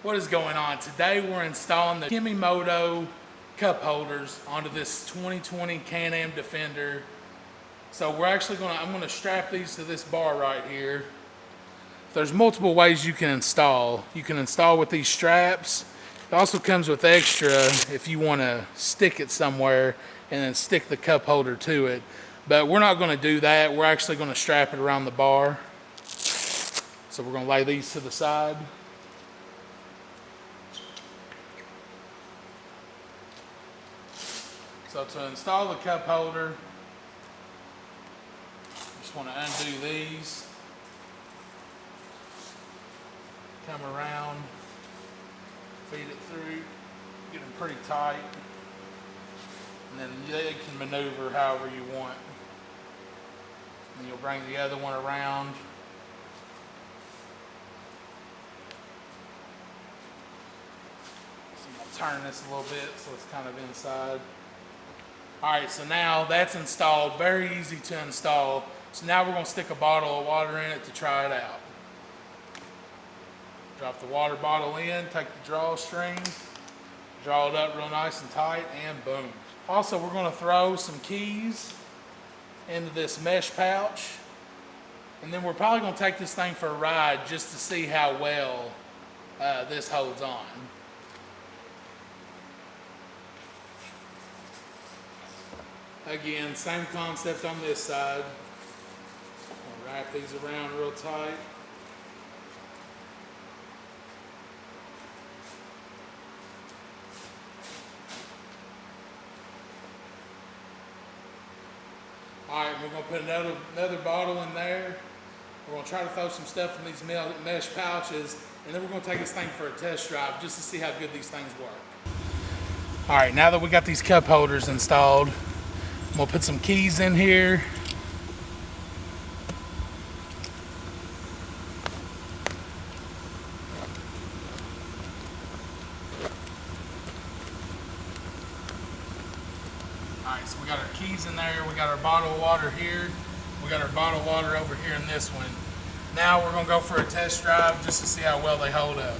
What is going on? Today we're installing the Kemimoto cup holders onto this 2020 Can-Am Defender. So we're actually I'm gonna strap these to this bar right here. There's multiple ways you can install. You can install with these straps. It also comes with extra if you wanna stick it somewhere and then stick the cup holder to it. But we're not gonna do that. We're actually gonna strap it around the bar. So we're gonna lay these to the side. So to install the cup holder, just want to undo these, come around, feed it through, get them pretty tight, and then they can maneuver however you want. And you'll bring the other one around. So I'm going to turn this a little bit so it's kind of inside. Alright, so now that's installed, very easy to install. So now we're going to stick a bottle of water in it to try it out. Drop the water bottle in, take the drawstring, draw it up real nice and tight, and boom. Also, we're going to throw some keys into this mesh pouch. And then we're probably going to take this thing for a ride just to see how well this holds on. Again, same concept on this side. I'll wrap these around real tight. Alright, we're going to put another bottle in there. We're going to try to throw some stuff in these mesh pouches, and then we're going to take this thing for a test drive just to see how good these things work. Alright, now that we got these cup holders installed, I'm going to put some keys in here. Alright, so we got our keys in there, we got our bottle of water here, we got our bottle of water over here in this one. Now we're going to go for a test drive just to see how well they hold up.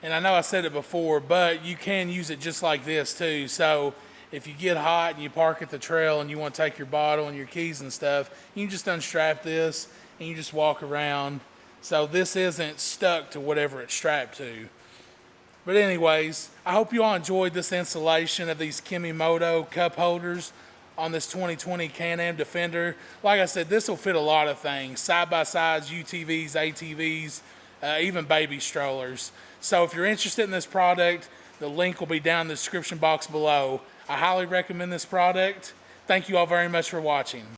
And I know I said it before, but you can use it just like this too. So if you get hot and you park at the trail and you want to take your bottle and your keys and stuff, you can just unstrap this and you just walk around. So this isn't stuck to whatever it's strapped to. But anyways, I hope you all enjoyed this installation of these Kemimoto cup holders on this 2020 Can-Am Defender. Like I said, this will fit a lot of things: side-by-sides, UTVs, ATVs, even baby strollers. So if you're interested in this product, the link will be down in the description box below. I highly recommend this product. Thank you all very much for watching.